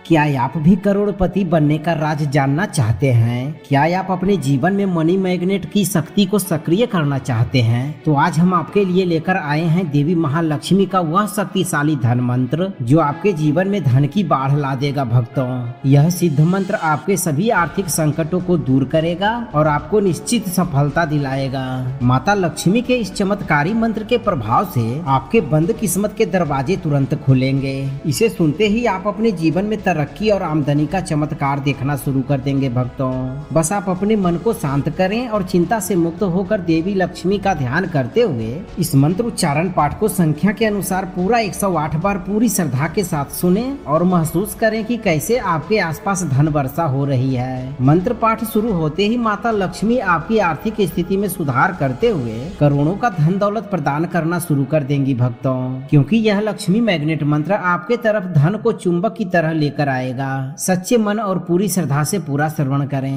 क्या आप भी करोड़पति बनने का राज जानना चाहते हैं? क्या आप अपने जीवन में मनी मैग्नेट की शक्ति को सक्रिय करना चाहते हैं? तो आज हम आपके लिए लेकर आए हैं देवी महालक्ष्मी का वह शक्तिशाली धन मंत्र जो आपके जीवन में धन की बाढ़ ला देगा भक्तों। यह सिद्ध मंत्र आपके सभी आर्थिक संकटों को दूर करेगा और आपको निश्चित सफलता दिलाएगा। माता लक्ष्मी के इस चमत्कारी मंत्र के प्रभाव से आपके बंद किस्मत के दरवाजे तुरंत खुलेंगे। इसे सुनते ही आप अपने जीवन में तरक्की और आमदनी का चमत्कार देखना शुरू कर देंगे भक्तों। बस आप अपने मन को शांत करें और चिंता से मुक्त होकर देवी लक्ष्मी का ध्यान करते हुए इस मंत्र उच्चारण पाठ को संख्या के अनुसार पूरा 108 बार पूरी श्रद्धा के साथ सुने और महसूस करें कि कैसे आपके आसपास धन वर्षा हो रही है। मंत्र पाठ शुरू होते ही माता लक्ष्मी आपकी आर्थिक स्थिति में सुधार करते हुए करोड़ों का धन दौलत प्रदान करना शुरू कर देंगी भक्तों, क्योंकि यह लक्ष्मी मैग्नेट मंत्र आपके तरफ धन को चुंबक की तरह लेकर आएगा। सच्चे मन और पूरी श्रद्धा से पूरा श्रवण करें।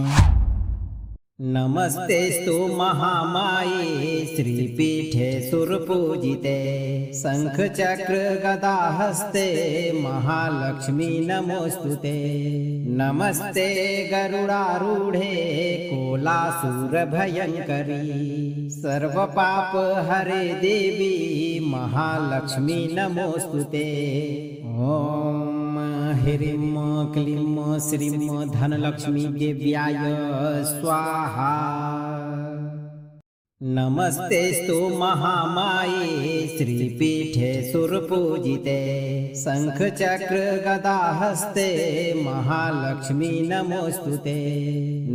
नमस्तेस्तु महामाये श्रीपीठे सुरपूजिते शंख चक्र गदा हस्ते महालक्ष्मी नमोस्तुते। नमस्ते गरुडारूढ़े कोलासुर भयंकरी सर्व पाप हरे देवी महालक्ष्मी नमोस्तुते। ओम ह्रीं क्लीं श्रीं धनलक्ष्मी देव्याय स्वाहा। नमस्तेस्तु महामाये श्रीपीठे सुरपूजिते शंख चक्र गदा हस्ते महालक्ष्मी नमोस्तुते।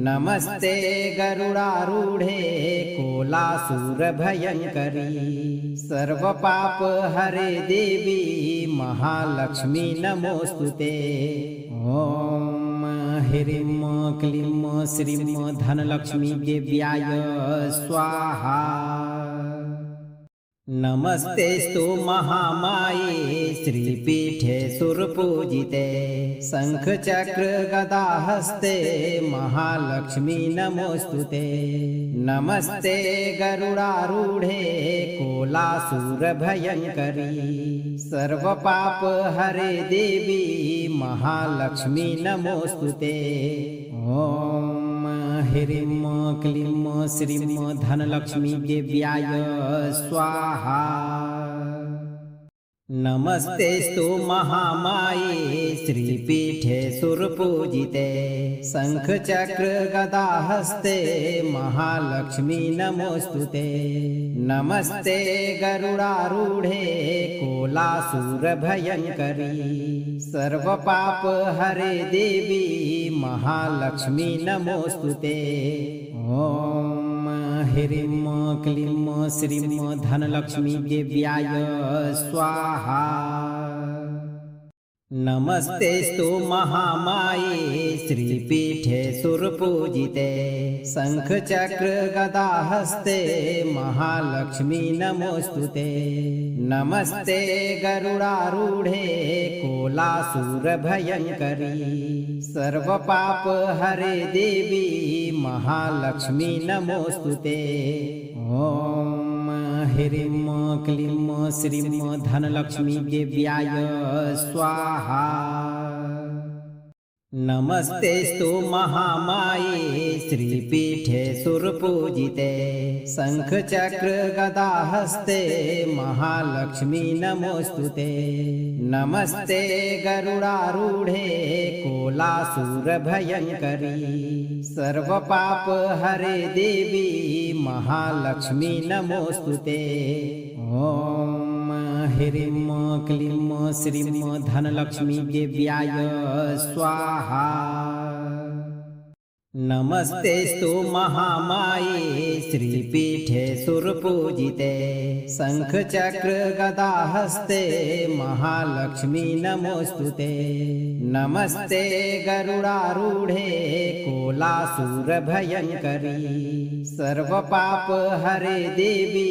नमस्ते गरुडारूढ़े कोलासुर भयंकरी सर्व पाप हरे देवी महालक्ष्मी नमोस्तुते। ओम ह्रीं क्लीं श्रीं धनलक्ष्मी देव्याय स्वाहा। नमस्तेस्तु महामाये श्रीपीठे सुरपूजिते शंख चक्र गदा हस्ते महालक्ष्मी नमोस्तुते। नमस्ते गरुडारूढ़े कोलासुर भयंकरी सर्व पाप हरे देवी महालक्ष्मी नमोस्तुते। ओम ह्रीं क्लीं श्रीं धनलक्ष्मी देव्याय स्वाहा। नमस्तेस्तु महामाये श्रीपीठे सुरपूजिते शंख चक्र गदा हस्ते महालक्ष्मी नमोस्तुते। नमस्ते गरुडारूढ़े कोलासुर भयंकरी सर्व पाप हरे देवी महालक्ष्मी नमोस्तुते। ओम ह्रीं क्लीं श्रीं धनलक्ष्मी देव्याय स्वाहा। नमस्तेस्तु महामाये श्रीपीठे सुरपूजिते शंख चक्र गदा हस्ते महालक्ष्मी नमोस्तुते। नमस्ते गरुडारूढ़े कोलासुर भयंकरी सर्व पाप हरे देवी महालक्ष्मी नमोस्तुते। ओम ह्रीं क्लीं श्रीं धनलक्ष्मी देव्याय स्वाहा। नमस्तेस्तु महामाये श्रीपीठे सुरपूजिते शंख चक्र गदा हस्ते महालक्ष्मी नमोस्तुते। नमस्ते गरुडारूढ़े कोलासुर भयंकरी सर्व पाप हरे देवी महालक्ष्मी नमोस्तुते। ओम ह्रीं क्लीं श्रीं धनलक्ष्मी देव्याय स्वाहा। नमस्तेस्तु महामाये श्रीपीठे सुरपूजिते शंख चक्र गदा हस्ते महालक्ष्मी नमोस्तुते। नमस्ते गरुडारूढ़े कोलासुर भयंकरी सर्व पाप हरे देवी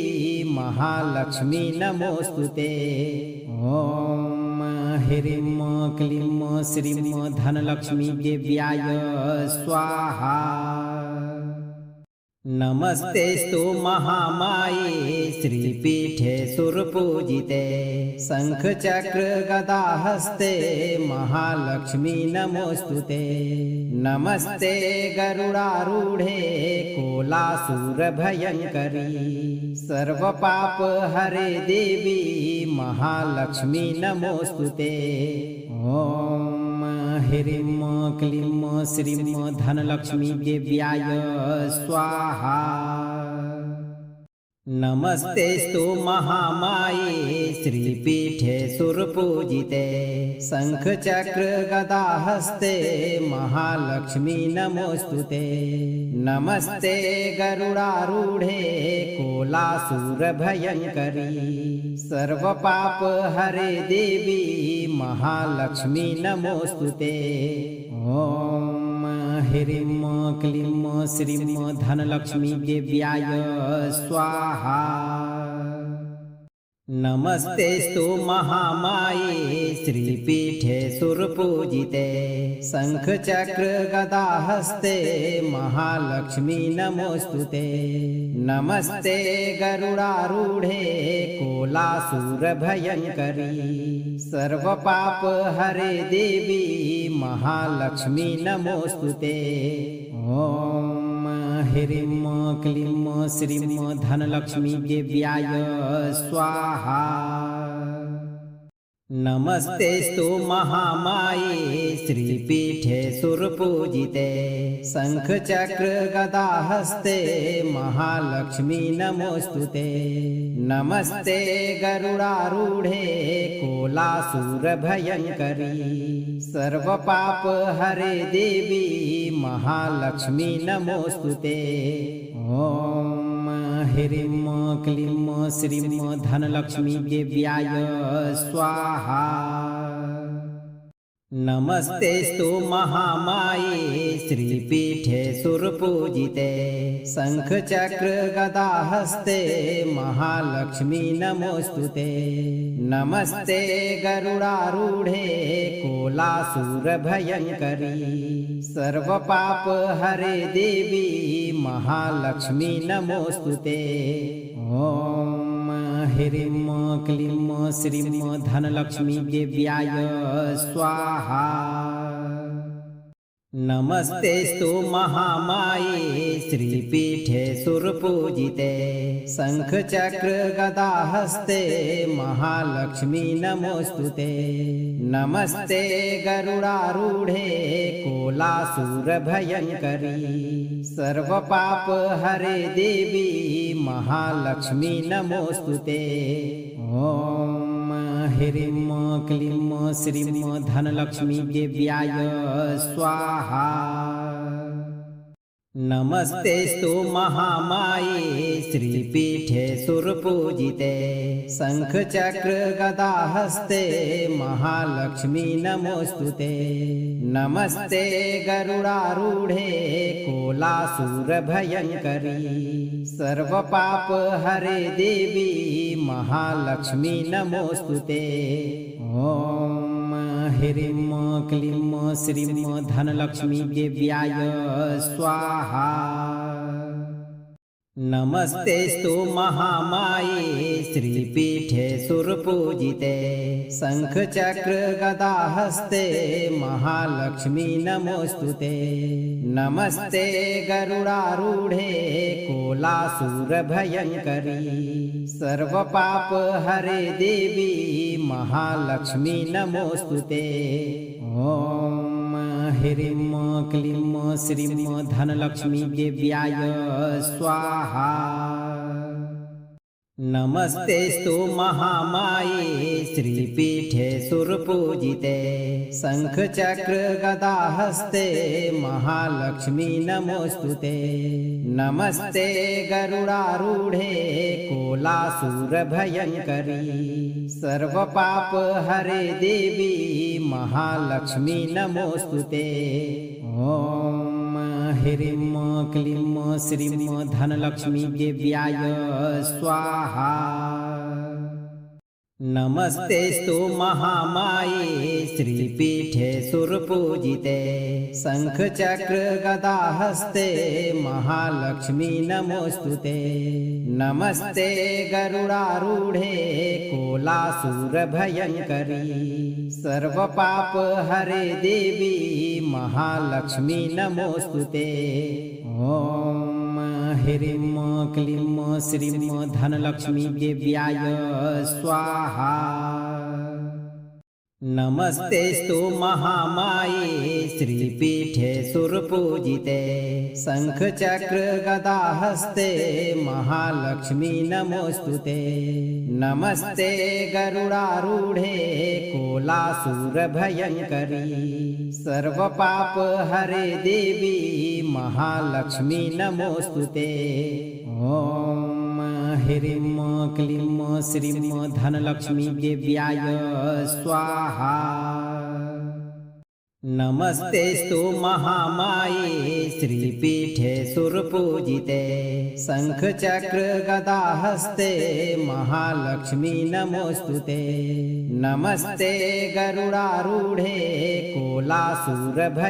महालक्ष्मी नमोस्तुते। ओम ह्रीं क्लीं श्रीं धनलक्ष्मी देव्याय स्वाहा। नमस्तेस्तु महामाये श्रीपीठे सुरपूजिते शंखचक्र गदाहस्ते महालक्ष्मी नमोस्तुते। नमस्ते गरुडारूढे कोलासुरभयङ्करी सर्वपाप हरे देवी महालक्ष्मी नमोस्तुते। ओम ह्रीं क्लीं श्रीं धनलक्ष्मी देव्याय स्वाहा। नमस्तेस्तु महामाये श्रीपीठे सुरपूजिते शंखचक्र गदाहस्ते महालक्ष्मी नमोस्तुते। नमस्ते गरुडारूढे कोलासुरभयङ्करी सर्वपाप हरे देवी महालक्ष्मी नमोस्तुते। ओम ह्रीं क्लीं श्रीं धनलक्ष्मी देव्याय स्वाहा। नमस्तेस्तु महामाये श्रीपीठे सुरपूजिते शंखचक्र गदाहस्ते महालक्ष्मी नमोस्तुते। नमस्ते गरुडारूढे कोलासुरभयङ्करी सर्वपाप हरे देवी महालक्ष्मी नमोस्तुते। ओम ह्रीं क्लीं श्रीं धनलक्ष्मी देव्याय स्वाहा। नमस्तेस्तु महामाये श्रीपीठे सुरपूजिते शंखचक्र गदाहस्ते महालक्ष्मी नमोस्तुते। नमस्ते गरुडारूढे कोलासुरभयङ्करी सर्वपाप हरे देवी महालक्ष्मी नमोस्तुते। ओम ह्रीं क्लीं श्रीं धनलक्ष्मी देव्याय स्वाहा। नमस्तेस्तु महामाये श्रीपीठे सुरपूजिते शंखचक्र गदाहस्ते महालक्ष्मी नमोस्तुते। नमस्ते गरुडारूढे कोलासुरभयङ्करी सर्वपाप हरे देवी महालक्ष्मी नमोस्तुते। ओम ह्रीं क्लीं श्रीं धनलक्ष्मी देव्याय स्वाहा। नमस्तेस्तु महामाये श्रीपीठे सुरपूजिते शंखचक्र गदाहस्ते महालक्ष्मी नमोस्तुते। नमस्ते गरुडारूढे कोलासुरभयङ्करी सर्वपाप हरे देवी महालक्ष्मी नमोस्तुते। ओम ह्रीं क्लीं श्रीं धनलक्ष्मी देव्याय स्वाहा। नमस्तेस्तु महामाये श्रीपीठे सुरपूजिते शंखचक्र गदाहस्ते महालक्ष्मी नमोस्तुते। नमस्ते गरुडारूढे कोलासुरभयङ्करी सर्वपाप हरे देवी महालक्ष्मी नमोस्तुते। ओम ह्रीं क्लीं श्रीं धनलक्ष्मी देव्याय स्वाहा। नमस्तेस्तु महामाये श्रीपीठे सुरपूजिते शंखचक्र गदाहस्ते महालक्ष्मी नमोस्तुते। नमस्ते गरुडारूढे कोलासुरभयङ्करी सर्वपाप हरे देवी महालक्ष्मी नमोस्तुते। ओम ह्रीं क्लीं श्रीं धनलक्ष्मी देव्याय स्वाहा। नमस्तेस्तु महामाये श्रीपीठे सुरपूजिते शंखचक्र गदाहस्ते महालक्ष्मी नमोस्तुते। नमस्ते गरुडारूढे कोलासुरभयङ्करी सर्वपाप हरे देवी महालक्ष्मी नमोस्तुते। ओम ह्रीं क्लीं श्रीं धनलक्ष्मी देव्याय स्वाहा। नमस्तेस्तु महामाये श्रीपीठे सुरपूजिते शंखचक्र गदाहस्ते महालक्ष्मी नमोस्तुते। नमस्ते गरुडारूढे कोलासुरभयङ्करी सर्वपाप हरे देवी महालक्ष्मी नमोस्तुते। ओम ह्रीं क्लीं श्रीं धनलक्ष्मी देव्याय स्वाहा। नमस्तेस्तु महामाये श्रीपीठे सुरपूजिते शंखचक्र गदाहस्ते महालक्ष्मी नमोस्तुते। नमस्ते गरुडारूढे कोलासुरभयङ्करी सर्वपाप हरे देवी महालक्ष्मी नमोस्तुते। ओम ह्रीं क्लीं श्रीं धनलक्ष्मी देव्याय स्वाहा। नमस्तेस्तु महामाये श्रीपीठे सुरपूजिते शंखचक्र गदाहस्ते महालक्ष्मी नमोस्तुते। नमस्ते गरुडारूढे कोलासुरभयङ्करी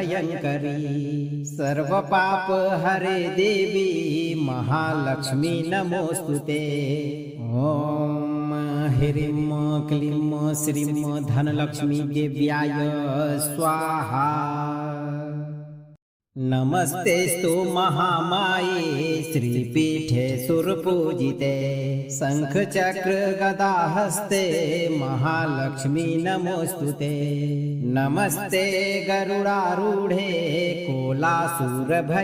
सर्वपाप हरे देवी महालक्ष्मी नमोस्तुते। ओम ह्रीं क्लीं श्रीं धनलक्ष्मी देव्याय स्वाहा। नमस्तेस्तु महामाये श्रीपीठे सुरपूजिते शंखचक्र गदाहस्ते महालक्ष्मी नमोस्तुते। नमस्ते गरुडारूढे कोलासुरभयङ्करी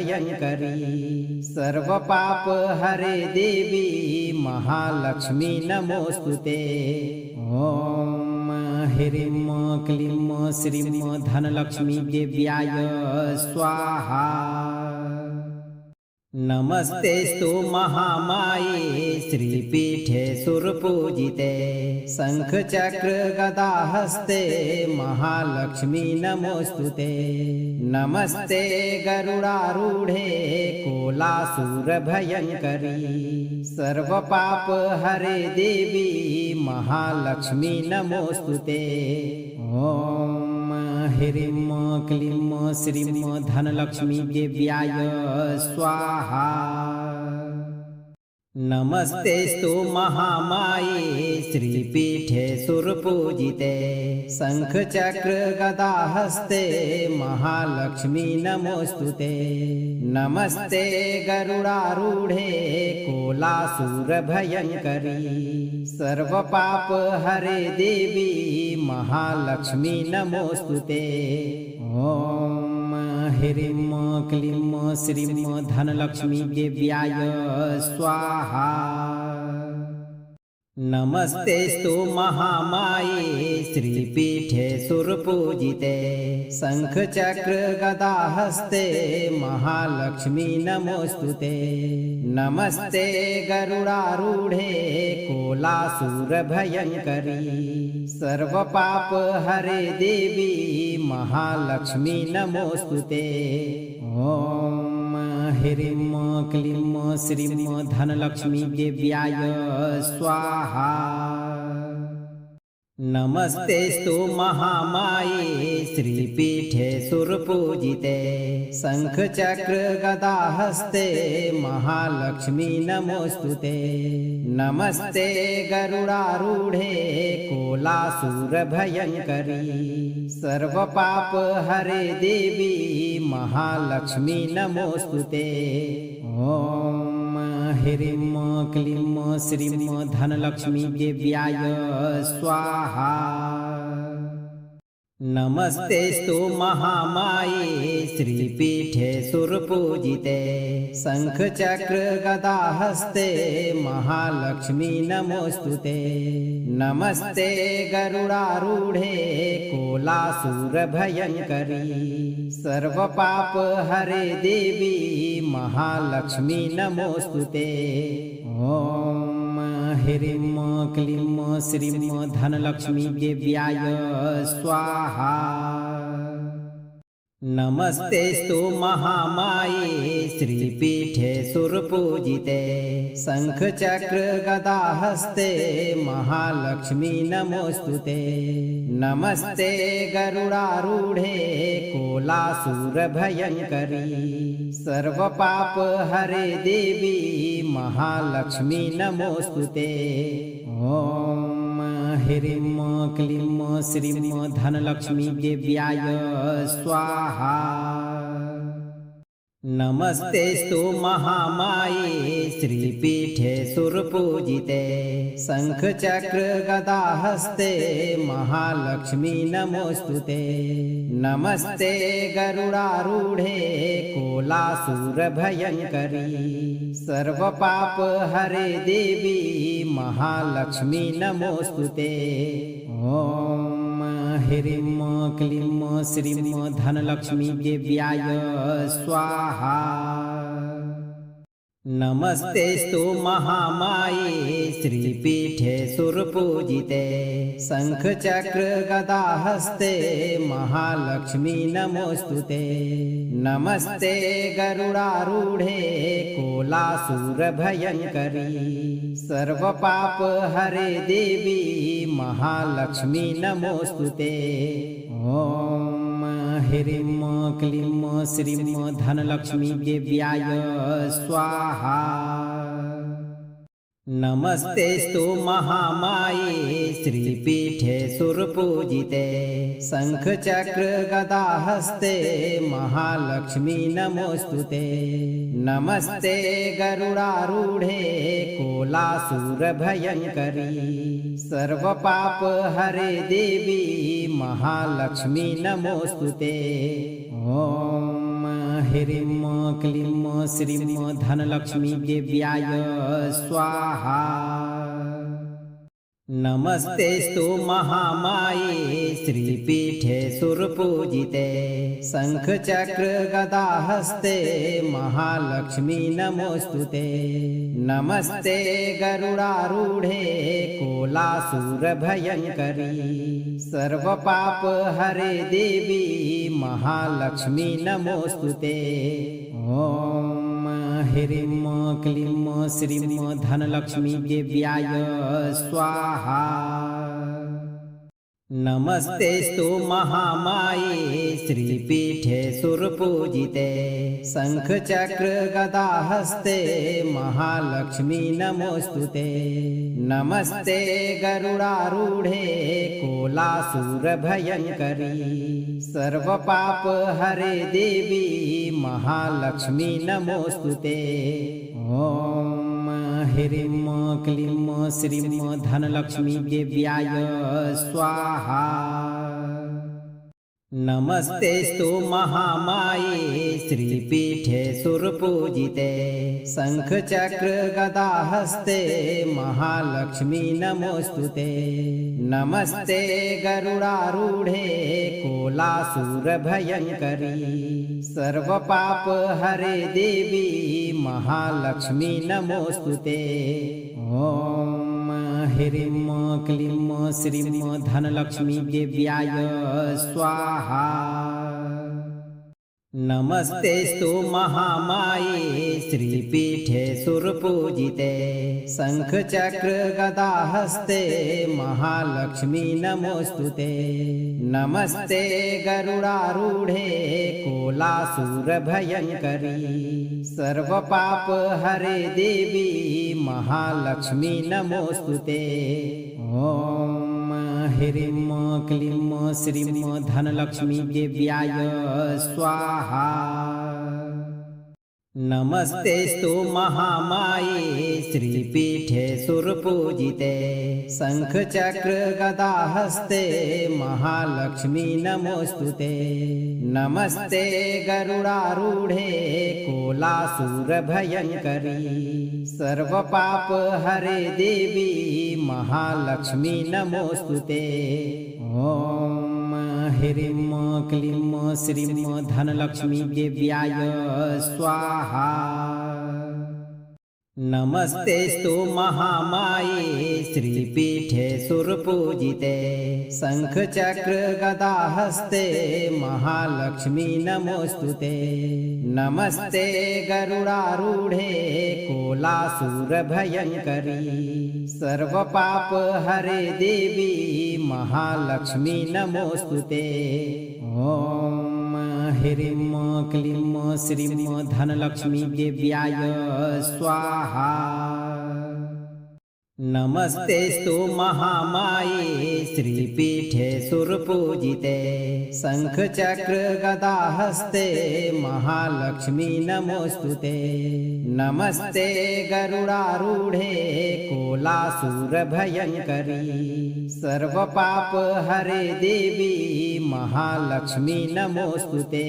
सर्वपाप हरे देवी महालक्ष्मी नमोस्तुते। ओम ह्रीं क्लीं श्रीं धनलक्ष्मी देव्याय स्वाहा। नमस्तेस्तु महामाये श्रीपीठे सुरपूजिते शंखचक्र गदाहस्ते महालक्ष्मी नमोस्तुते। नमस्ते गरुडारूढे कोलासुरभयङ्करी सर्वपाप हरे देवी महालक्ष्मी नमोस्तुते। ओम ह्रीं क्लीं श्रीं धनलक्ष्मी देव्याय स्वाहा। नमस्तेस्तु महामाये श्रीपीठे सुरपूजिते शंखचक्र गदाहस्ते महालक्ष्मी नमोस्तुते। नमस्ते गरुडारूढे कोलासुरभयङ्करी सर्वपाप हरे देवी महालक्ष्मी नमोस्तुते। ओम ह्रीं क्लीं श्रीं धनलक्ष्मी देव्याय स्वाहा। नमस्तेस्तु महामाये श्रीपीठे सुरपूजिते शंखचक्र गदाहस्ते महालक्ष्मी नमोस्तुते। नमस्ते गरुडारूढे कोलासुरभयङ्करी सर्वपाप हरे देवी महालक्ष्मी नमोस्तुते। ओम ह्रीं क्लीं श्रीं धनलक्ष्मी देव्याय स्वाहा। नमस्तेस्तु महामाये श्रीपीठे सुरपूजिते शंखचक्र गदाहस्ते महालक्ष्मी नमोस्तुते। नमस्ते गरुडारूढे कोलासुरभयङ्करी सर्वपाप हरे देवी महालक्ष्मी नमोस्तुते। ओम ह्रीं क्लीं श्रीं धनलक्ष्मी देव्याय स्वाहा। नमस्तेस्तु महामाये श्रीपीठे सुरपूजिते शंखचक्र गदाहस्ते महालक्ष्मी नमोस्तुते। नमस्ते गरुडारूढे कोलासुरभयङ्करी सर्वपाप हरे देवी महालक्ष्मी नमोस्तुते। ओम ह्रीं क्लीं श्रीं धनलक्ष्मी देव्याय स्वाहा। नमस्तेस्तु महामाये श्रीपीठे सुरपूजिते शंखचक्र गदाहस्ते महालक्ष्मी नमोस्तुते। नमस्ते गरुडारूढे कोलासुरभयङ्करी सर्वपाप हरे देवी महालक्ष्मी नमोस्तुते। ओम ह्रीं क्लीं श्रीं धनलक्ष्मी देव्याय स्वाहा। नमस्तेस्तु महामाये श्रीपीठे सुरपूजिते शंखचक्र गदाहस्ते महालक्ष्मी नमोस्तुते। नमस्ते गरुडारूढे कोलासुरभयङ्करी सर्वपाप हरे देवी महालक्ष्मी नमोस्तुते। ओम ह्रीं क्लीं श्रीं धनलक्ष्मी देव्याय स्वाहा। नमस्तेस्तु महामाये श्रीपीठे सुरपूजिते शंखचक्र गदाहस्ते महालक्ष्मी नमोस्तुते। नमस्ते गरुडारूढे कोलासुरभयङ्करी सर्वपाप हरे देवी महालक्ष्मी नमोस्तुते। ओम ह्रीं क्लीं श्रीं धनलक्ष्मी देव्याय स्वाहा। नमस्तेस्तु महामाये श्रीपीठे सुरपूजिते शंखचक्र गदाहस्ते महालक्ष्मी नमोस्तुते। नमस्ते गरुडारूढे कोलासुरभयङ्करी सर्वपाप हरे देवी महालक्ष्मी नमोस्तुते। ओम ह्रीं क्लीं श्रीं धनलक्ष्मी देव्याय स्वाहा। नमस्तेस्तु महामाये श्रीपीठे सुरपूजिते शंखचक्र गदाहस्ते महालक्ष्मी नमोस्तुते। नमस्ते गरुडारूढे कोलासुरभयङ्करी सर्वपाप हरे देवी महालक्ष्मी नमोस्तुते। ओम ह्रीं क्लीं श्रीं धनलक्ष्मी देव्याय स्वाहा। नमस्तेस्तु महामाये श्रीपीठे सुरपूजिते शंखचक्र गदाहस्ते महालक्ष्मी नमोस्तुते। नमस्ते गरुडारूढे कोलासुरभयङ्करी सर्वपाप हरे देवी महालक्ष्मी नमोस्तुते। ओम ह्रीं क्लीं श्रीं धनलक्ष्मी देव्याय स्वाहा। नमस्तेस्तु महामाये श्रीपीठे सुरपूजिते शंखचक्र गदाहस्ते महालक्ष्मी नमोस्तुते। नमस्ते गरुडारूढे कोलासुरभयङ्करी सर्वपाप हरे देवी महालक्ष्मी नमोस्तुते। ओम ह्रीं क्लीं श्रीं धनलक्ष्मी देव्याय स्वाहा। नमस्तेस्तु महामाये श्रीपीठे सुरपूजिते शंखचक्र गदाहस्ते महालक्ष्मी नमोस्तुते। नमस्ते गरुडारूढे कोलासुरभयङ्करी सर्वपाप हरे देवी महालक्ष्मी नमोस्तुते। ओम ह्रीं क्लीं श्रीं धनलक्ष्मी देव्याय स्वाहा। नमस्तेस्तु महामाये श्रीपीठे सुरपूजिते शंखचक्र गदाहस्ते महालक्ष्मी नमोस्तुते। नमस्ते गरुडारूढे कोलासुरभयङ्करी सर्वपाप हरे देवी महालक्ष्मी नमोस्तुते। ओम ह्रीं क्लीं श्रीं धनलक्ष्मी देव्याय स्वाहा। नमस्तेस्तु महामाये श्रीपीठे सुरपूजिते शंखचक्र गदाहस्ते महालक्ष्मी नमोस्तुते। नमस्ते गरुडारूढे कोलासुरभयङ्करी सर्वपाप हरे देवी महालक्ष्मी नमोस्तुते। ओम ह्रीं क्लीं श्रीं धनलक्ष्मी देव्याय स्वाहा। नमस्तेस्तु महामाये श्रीपीठे सुरपूजिते शंखचक्र गदाहस्ते महालक्ष्मी नमोस्तुते। नमस्ते गरुडारूढे कोलासुरभयङ्करी सर्वपाप हरे देवी महालक्ष्मी नमोस्तुते।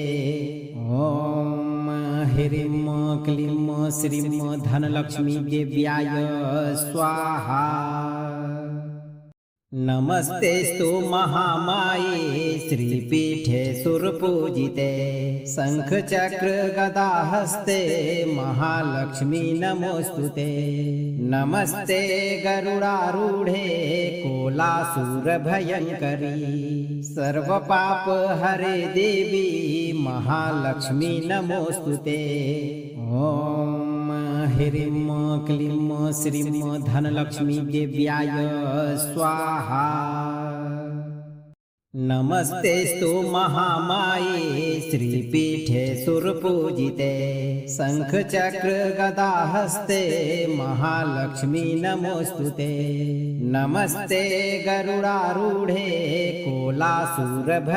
ओम ह्रीं क्लीं श्रीं धनलक्ष्मी देव्याय स्वाहा। नमस्तेस्तु महामाये श्रीपीठे सुरपूजिते शंखचक्र गदाहस्ते महालक्ष्मी नमोस्तुते। नमस्ते गरुडारूढे कोलासुरभयङ्करी सर्वपाप हरे देवी महालक्ष्मी नमोस्तुते। ओम ह्रीं क्लीं श्रीं धनलक्ष्मी देव्याय स्वाहा। नमस्तेस्तु महामाये श्रीपीठे सुरपूजिते शंखचक्र गदाहस्ते महालक्ष्मी नमोस्तुते। नमस्ते गरुडारूढे कोलासुरभयङ्करी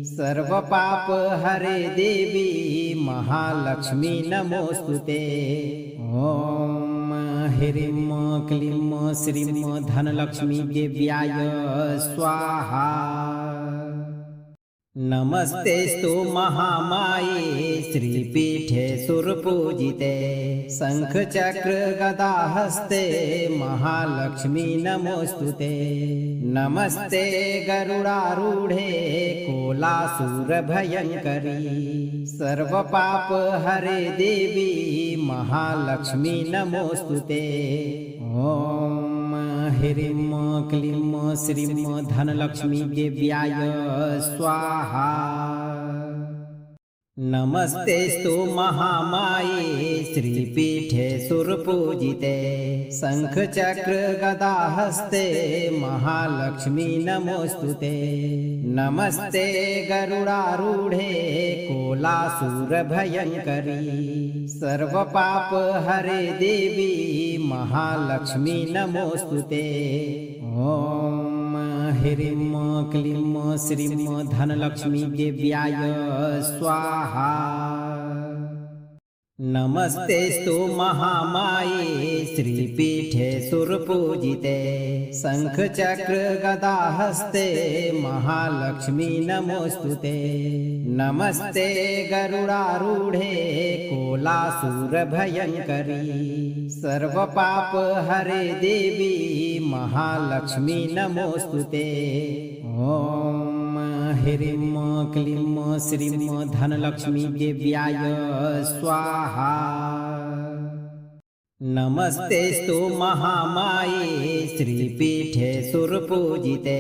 सर्वपाप हरे देवी महालक्ष्मी नमोस्तुते। ओम ह्रीं क्लीं श्रीं धनलक्ष्मी देव्याय स्वाहा। नमस्तेस्तु महामाये श्रीपीठे सुरपूजिते शंखचक्र गदाहस्ते महालक्ष्मी नमोस्तुते। नमस्ते गरुडारूढे कोलासुरभयङ्करी सर्वपाप हरे देवी महालक्ष्मी नमोस्तुते। ओम ह्रीं क्लीं श्रीं धनलक्ष्मी देव्याय स्वाहा। नमस्तेस्तु महामाये श्रीपीठे सुरपूजिते शंखचक्र गदाहस्ते महालक्ष्मी नमोस्तुते। नमस्ते गरुडारूढे कोलासुरभयङ्करी सर्वपाप हरे देवी महालक्ष्मी नमोस्तुते। ओम ह्रीं क्लीं श्रीं धनलक्ष्मी देव्याय स्वाहा। नमस्तेस्तु महामाये श्रीपीठे सुरपूजिते शंखचक्र गदाहस्ते महालक्ष्मी नमोस्तुते। नमस्ते गरुडारूढे कोलासुरभयङ्करी सर्वपाप हरे देवी महालक्ष्मी नमोस्तुते। ओम ह्रीं क्लीं श्रीं धनलक्ष्मी देव्याय स्वाहा। नमस्तेस्तु महामाये श्रीपीठे सुरपूजिते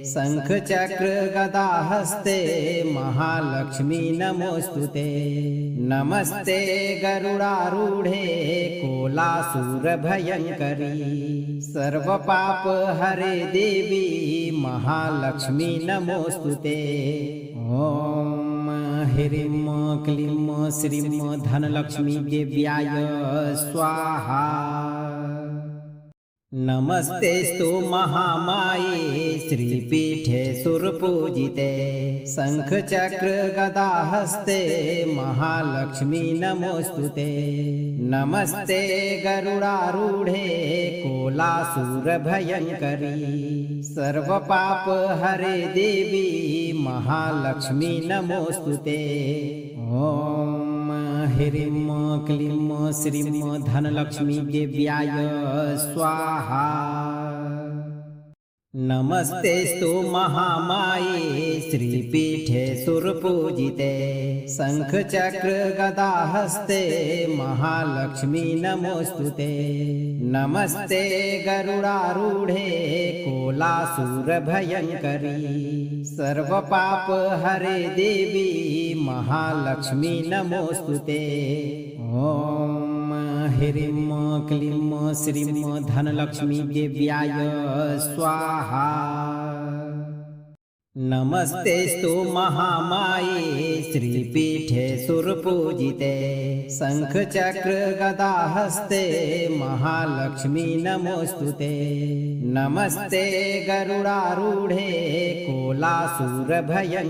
शंखचक्र गदाहस्ते महालक्ष्मी नमोस्तुते। नमस्ते गरुडारूढे कोलासुरभयङ्करी सर्वपाप हरे देवी महालक्ष्मी नमोस्तुते। ओम ह्रीं क्लीं श्रीं धनलक्ष्मी देव्याय स्वाहा। नमस्तेस्तु महामाये श्रीपीठे सुरपूजिते शंखचक्र गदाहस्ते महालक्ष्मी नमोस्तुते। नमस्ते गरुडारूढे कोलासुरभयङ्करी सर्वपाप हरे देवी महालक्ष्मी नमोस्तुते। ओम ह्रीं क्लीं श्रीं धनलक्ष्मी देव्याय स्वाहा। नमस्तेस्तु महामाये श्रीपीठे सुरपूजिते शंखचक्र गदाहस्ते महालक्ष्मी नमोस्तुते। नमस्ते गरुडारूढे कोलासुरभयङ्करी सर्वपाप हरे देवी महालक्ष्मी नमोस्तुते। ओम ह्रीं क्लीं श्रीं धनलक्ष्मी देव्याय स्वाहा। नमस्तेस्तु महामाये श्रीपीठे सुरपूजिते शंखचक्र गदाहस्ते महालक्ष्मी नमोस्तुते। नमस्ते गरुडारूढे कोलासुरभयङ्करी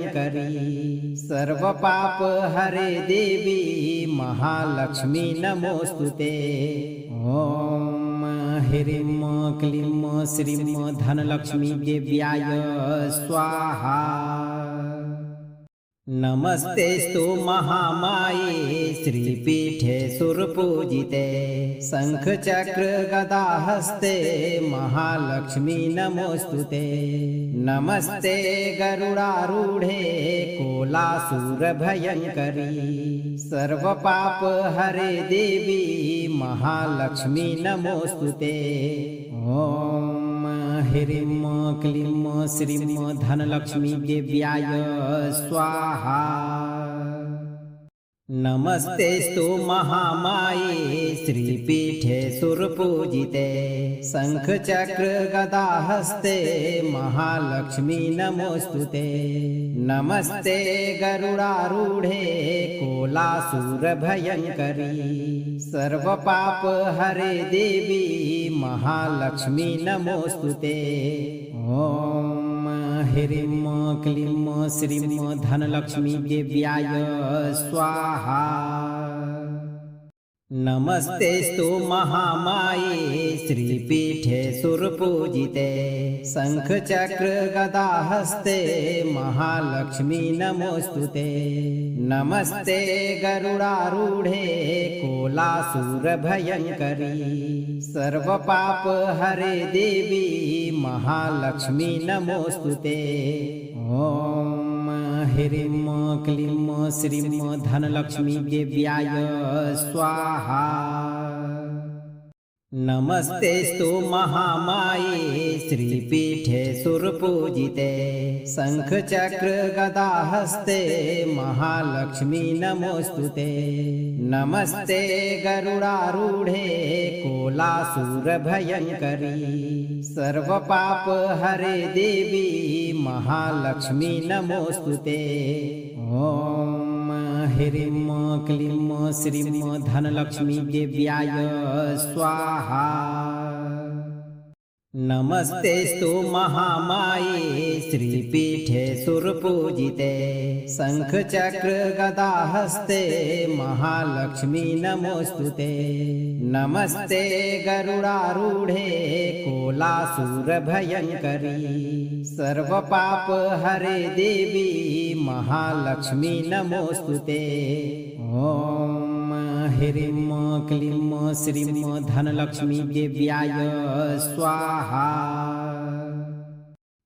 सर्वपाप हरे देवी महालक्ष्मी नमोस्तुते। ओम ह्रीं क्लीं श्रीं धनलक्ष्मी देव्याय स्वाहा। नमस्तेस्तु महामाये श्रीपीठे सुरपूजिते शंखचक्र गदाहस्ते महालक्ष्मी नमोस्तुते। नमस्ते गरुडारूढे कोलासुरभयङ्करी सर्वपाप हरे देवी महालक्ष्मी नमोस्तुते। ओम ह्रीं क्लीं श्रीं धनलक्ष्मी देव्याय स्वाहा। नमस्तेस्तु महामाये श्रीपीठे सुरपूजिते शंखचक्र गदाहस्ते महालक्ष्मी नमोस्तुते। नमस्ते गरुडारूढे कोलासुरभयङ्करी सर्वपाप हरे देवी महालक्ष्मी नमोस्तुते। ओम ह्रीं क्लीं श्रीं धनलक्ष्मी देव्याय स्वाहा। नमस्तेस्तु महामाये श्रीपीठे सुरपूजिते शंखचक्र गदाहस्ते महालक्ष्मी नमोस्तुते। नमस्ते गरुडारूढे कोलासुरभयङ्करी सर्वपाप हरे देवी महालक्ष्मी नमोस्तुते। ओम ह्रीं क्लीं श्रीं धनलक्ष्मी देव्याय स्वाहा। नमस्तेस्तु महामाये श्रीपीठे सुरपूजिते शंखचक्र गदाहस्ते महालक्ष्मी नमोस्तुते। नमस्ते गरुडारूढे कोलासुरभयङ्करी सर्वपाप हरे देवी महालक्ष्मी नमोस्तुते। ओम ह्रीं क्लीं श्रीं धनलक्ष्मी देव्याय स्वाहा। नमस्तेस्तु महामाये श्रीपीठे सुरपूजिते शंखचक्र गदाहस्ते महालक्ष्मी नमोस्तुते। नमस्ते गरुडारूढे कोलासुरभयङ्करी सर्वपाप हरे देवी महालक्ष्मी नमोस्तुते। ओम ह्रीं क्लीं श्रीं धनलक्ष्मी देव्याय स्वाहा।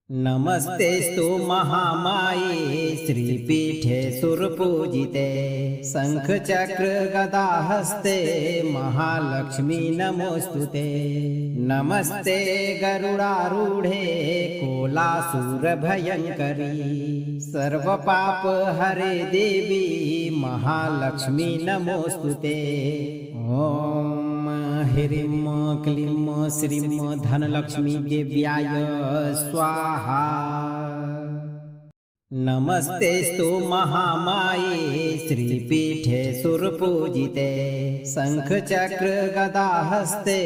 नमस्तेस्तु महामाये श्रीपीठे सुरपूजिते शंखचक्र गदाहस्ते महालक्ष्मी नमोस्तुते। नमस्ते गरुडारूढे कोलासुरभयङ्करी सर्वपाप हरे देवी महालक्ष्मी नमोस्तुते। ओम ह्रीं क्लीं श्रीं धनलक्ष्मी देव्याय स्वाहा। नमस्तेस्तु महामाये श्रीपीठे सुरपूजिते शंखचक्र गदाहस्ते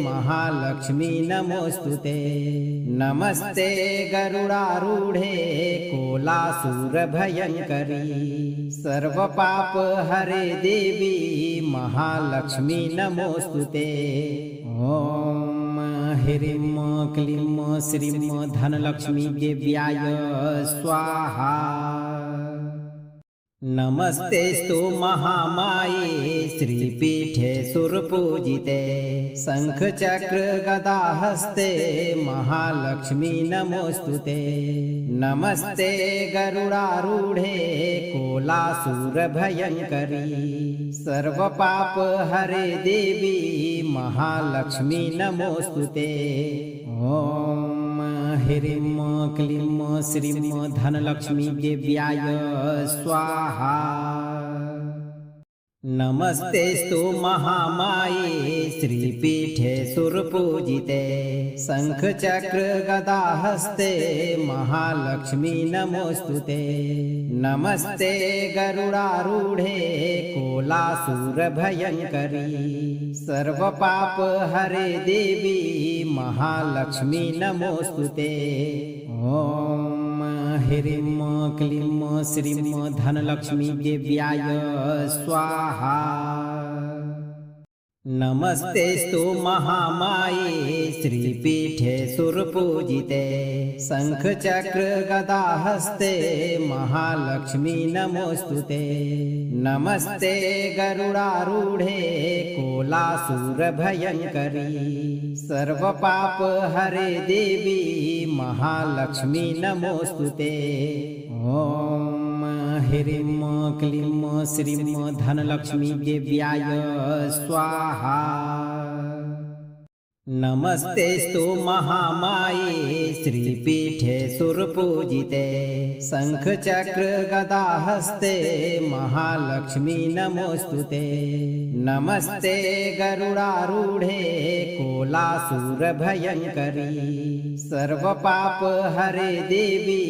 महालक्ष्मी नमोस्तुते। नमस्ते गरुडारूढे कोलासुरभयङ्करी सर्वपाप हरे देवी महालक्ष्मी नमोस्तुते। ओम ह्रीं क्लीं श्रीं धनलक्ष्मी देव्याय स्वाहा। नमस्तेस्तु महामाये श्रीपीठे सुरपूजिते शंखचक्र गदाहस्ते महालक्ष्मी नमोस्तुते। नमस्ते गरुडारूढे कोलासुरभयङ्करी सर्वपाप हरे देवी महालक्ष्मी नमोस्तुते। ओम ह्रीं क्लीं श्रीं धनलक्ष्मी देव्याय स्वाहा। नमस्तेस्तु महामाये श्रीपीठे सुरपूजिते शंखचक्र गदाहस्ते महालक्ष्मी नमोस्तुते। नमस्ते गरुडारूढे कोलासुरभयङ्करी सर्वपाप हरे देवी महालक्ष्मी नमोस्तुते। ओम ह्रीं क्लीं श्रीं धनलक्ष्मी देव्याय स्वाहा। नमस्तेस्तु महामाये श्रीपीठे सुरपूजिते शंखचक्र गदाहस्ते महालक्ष्मी नमोस्तुते। नमस्ते गरुडारूढे कोलासुरभयङ्करी सर्वपाप हरे देवी महालक्ष्मी नमोस्तुते। ओम ह्रीं क्लीं श्रीं धनलक्ष्मी देव्याय स्वाहा। नमस्तेस्तु महामाये श्रीपीठे सुरपूजिते शंखचक्र गदाहस्ते महालक्ष्मी नमोस्तुते। नमस्ते गरुडारूढे कोलासुरभयङ्करी सर्वपाप हरे देवी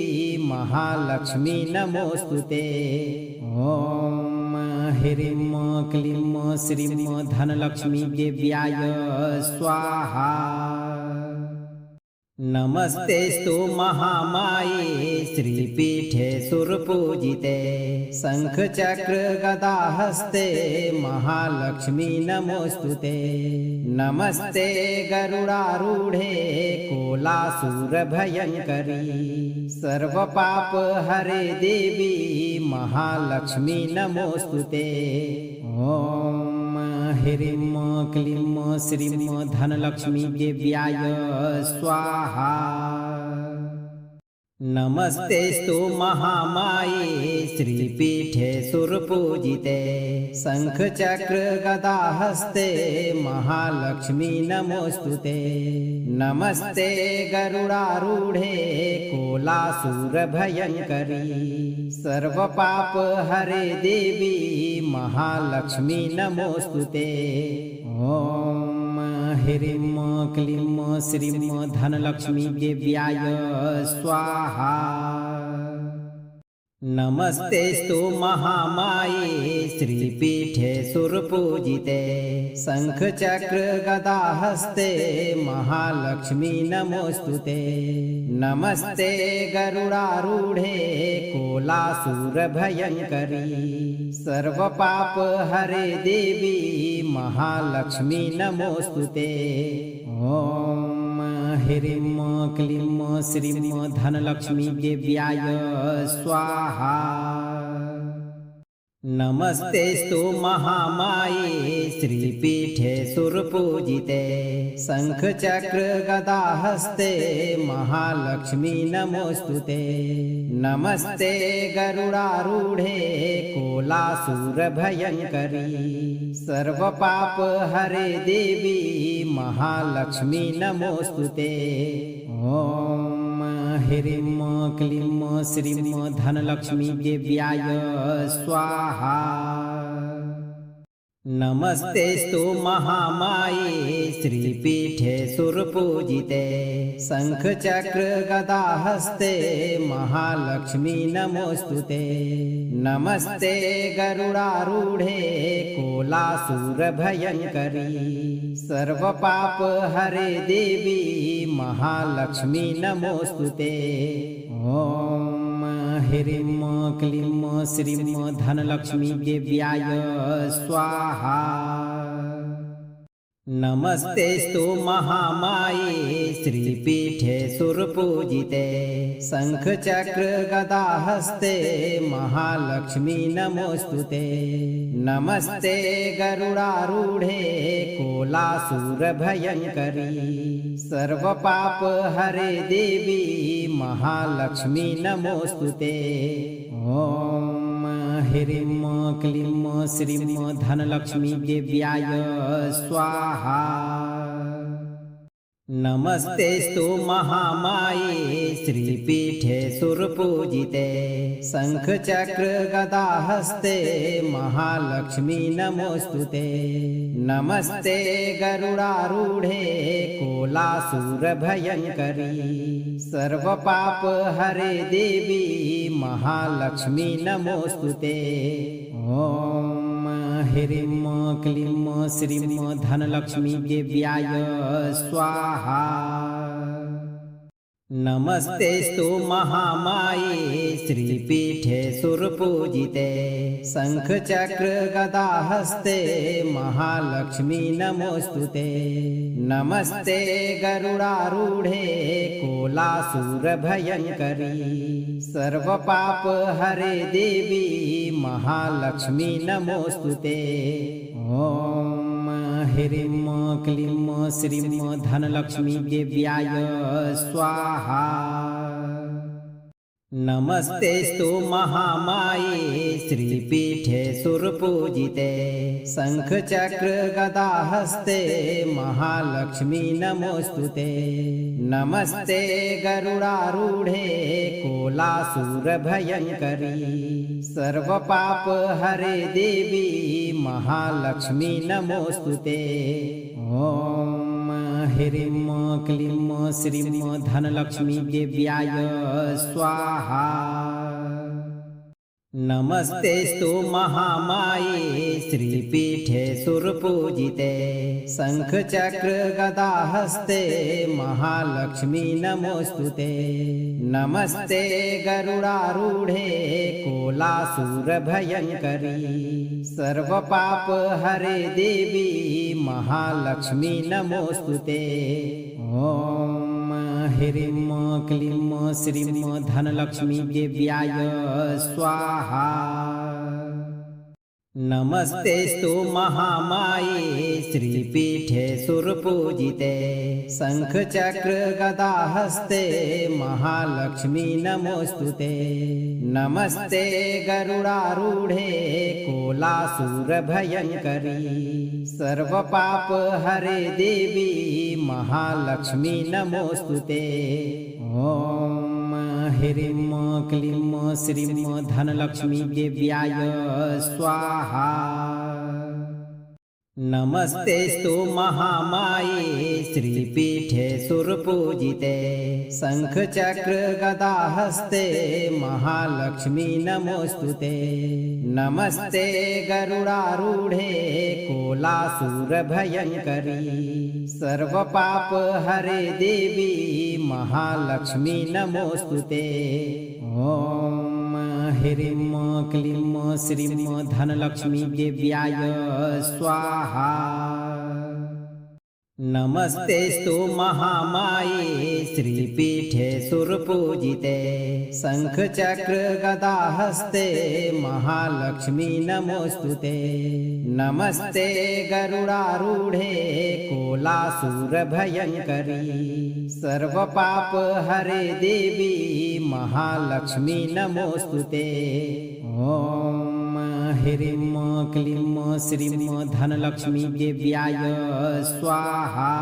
महालक्ष्मी नमोस्तुते। ओम ह्रीं क्लीं श्रीं धनलक्ष्मी देव्याय स्वाहा। नमस्तेस्तु महामाये श्रीपीठे सुरपूजिते शंखचक्र गदाहस्ते महालक्ष्मी नमोस्तुते। नमस्ते गरुडारूढे कोलासुरभयङ्करी सर्वपाप हरे देवी महालक्ष्मी नमोस्तुते। ओम ह्रीं क्लीं श्रीं धनलक्ष्मी देव्याय स्वाहा। नमस्तेस्तु महामाये श्रीपीठे सुरपूजिते शंखचक्र गदाहस्ते महालक्ष्मी नमोस्तुते। नमस्ते गरुडारूढे कोलासुरभयङ्करी सर्वपाप हरे देवी महालक्ष्मी नमोस्तुते। ओम ह्रीं क्लीं श्रीं धनलक्ष्मी देव्याय स्वाहा। नमस्तेस्तु महामाये श्रीपीठे सुरपूजिते शंखचक्र गदाहस्ते महालक्ष्मी नमोस्तुते। नमस्ते गरुडारूढे कोलासुरभयङ्करी सर्वपाप हरे देवी महालक्ष्मी नमोस्तुते। ओम ह्रीं क्लीं श्रीं धनलक्ष्मी देव्याय स्वाहा। नमस्तेस्तु महामाये श्रीपीठे सुरपूजिते शंखचक्र गदाहस्ते महालक्ष्मी नमोस्तुते। नमस्ते गरुडारूढे कोलासुरभयङ्करी सर्वपाप हरे देवी महालक्ष्मी नमोस्तुते। ओम ह्रीं क्लीं श्रीं धनलक्ष्मी देव्याय स्वाहा। नमस्तेस्तु महामाये श्रीपीठे सुरपूजिते शंखचक्र गदाहस्ते महालक्ष्मी नमोस्तुते। नमस्ते गरुडारूढे कोलासुरभयङ्करी सर्वपाप हरे देवी महालक्ष्मी नमोस्तुते। ओम ह्रीं क्लीं श्रीं धनलक्ष्मी देव्याय स्वाहा। नमस्तेस्तु महामाये श्रीपीठे सुरपूजिते शंखचक्र गदाहस्ते महालक्ष्मी नमोस्तुते। नमस्ते गरुडारूढे कोलासुरभयङ्करी सर्वपाप हरे देवी महालक्ष्मी नमोस्तुते। ओम ह्रीं क्लीं श्रीं धनलक्ष्मी देव्याय स्वाहा। नमस्तेस्तु महामाये श्रीपीठे सुरपूजिते शंखचक्र गदाहस्ते महालक्ष्मी नमोस्तुते। नमस्ते गरुडारूढे कोलासुरभयङ्करी सर्वपाप हरे देवी महालक्ष्मी नमोस्तुते। ओम ह्रीं क्लीं श्रीं धनलक्ष्मी देव्याय स्वाहा। नमस्तेस्तु महामाये श्रीपीठे सुरपूजिते शंखचक्र गदाहस्ते महालक्ष्मी नमोस्तुते। नमस्ते गरुडारूढे कोलासुरभयङ्करी सर्वपाप हरे देवी महालक्ष्मी नमोस्तुते। ओम ह्रीं क्लीं श्रीं धनलक्ष्मी देव्याय स्वाहा। नमस्तेस्तु महामाये श्रीपीठे सुरपूजिते शंखचक्र गदाहस्ते महालक्ष्मी नमोस्तुते। नमस्ते गरुडारूढे कोलासुरभयङ्करी सर्वपाप हरे देवी महालक्ष्मी नमोस्तुते। ओम ह्रीं क्लीं श्रीं धनलक्ष्मी देव्याय स्वाहा। नमस्तेस्तु महामाये श्रीपीठे सुरपूजिते शंखचक्र गदाहस्ते महालक्ष्मी नमोस्तुते। नमस्ते गरुडारूढे कोलासुरभयङ्करी सर्वपाप हरे देवी महालक्ष्मी नमोस्तुते। ओम ह्रीं क्लीं श्रीं धनलक्ष्मी देव्याय स्वाहा। नमस्तेस्तु महामाये श्रीपीठे सुरपूजिते शंखचक्र गदाहस्ते महालक्ष्मी नमोस्तुते। नमस्ते गरुडारूढे कोलासुरभयङ्करी सर्वपाप हरे देवी महालक्ष्मी नमोस्तुते। ओम ह्रीं क्लीं श्रीं धनलक्ष्मी देव्याय स्वाहा। नमस्तेस्तु महामाये श्रीपीठे सुरपूजिते शंखचक्र गदाहस्ते महालक्ष्मी नमोस्तुते। नमस्ते गरुडारूढे कोलासुरभयङ्करी सर्वपाप हरे देवी महालक्ष्मी नमोस्तुते। ओम ह्रीं क्लीं श्रीं धनलक्ष्मी देव्याय स्वाहा। नमस्तेस्तु महामाये श्रीपीठे सुरपूजिते शंखचक्र गदाहस्ते महालक्ष्मी नमोस्तुते। नमस्ते गरुडारूढे कोलासुरभयङ्करी सर्वपाप हरे देवी महालक्ष्मी नमोस्तुते। ओम ह्रीं क्लीं श्रीं धनलक्ष्मी देव्याय स्वाहा।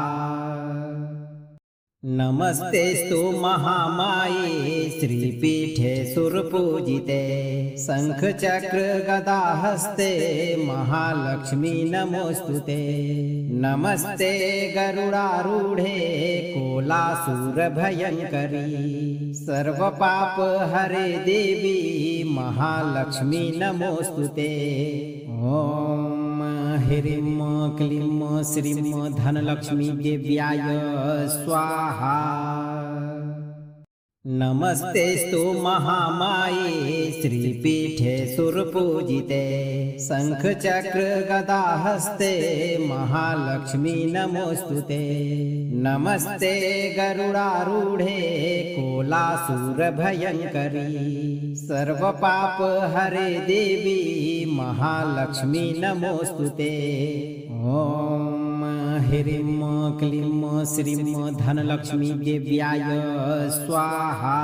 नमस्तेस्तु महामाये श्रीपीठे सुरपूजिते शंखचक्र गदाहस्ते महालक्ष्मी नमोस्तुते। नमस्ते गरुडारूढे कोलासुरभयङ्करी सर्वपाप हरे देवी महालक्ष्मी नमोस्तुते। ओम ह्रीं क्लीं श्रीं धनलक्ष्मी देव्याय स्वाहा। नमस्तेस्तु महामाये श्रीपीठे सुरपूजिते शंखचक्र गदाहस्ते महालक्ष्मी नमोस्तुते। नमस्ते गरुडारूढे कोलासुरभयङ्करी सर्वपाप हरे देवी महालक्ष्मी नमोस्तुते। ओम ह्रीं क्लीं श्रीं धनलक्ष्मी देव्याय स्वाहा।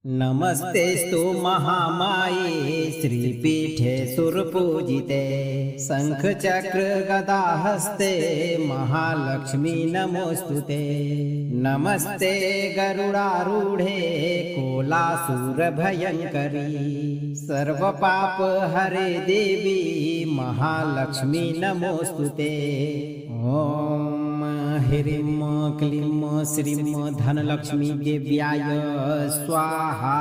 नमस्तेस्तु महामाये श्रीपीठे सुरपूजिते शंखचक्र गदाहस्ते महालक्ष्मी नमोस्तुते। नमस्ते गरुडारूढे कोलासुरभयङ्करी सर्वपाप हरे देवी महालक्ष्मी नमोस्तुते। ओम ह्रीं क्लीं श्रीं धनलक्ष्मी देव्याय स्वाहा।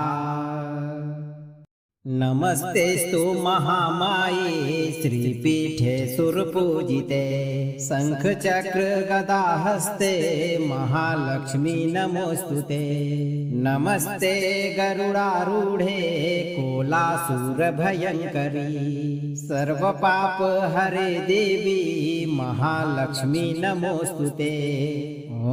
नमस्तेस्तु महामाये श्रीपीठे सुरपूजिते शंखचक्र गदाहस्ते महालक्ष्मी नमोस्तुते। नमस्ते गरुडारूढे कोलासुरभयङ्करी सर्वपाप हरे देवी महालक्ष्मी नमोस्तुते।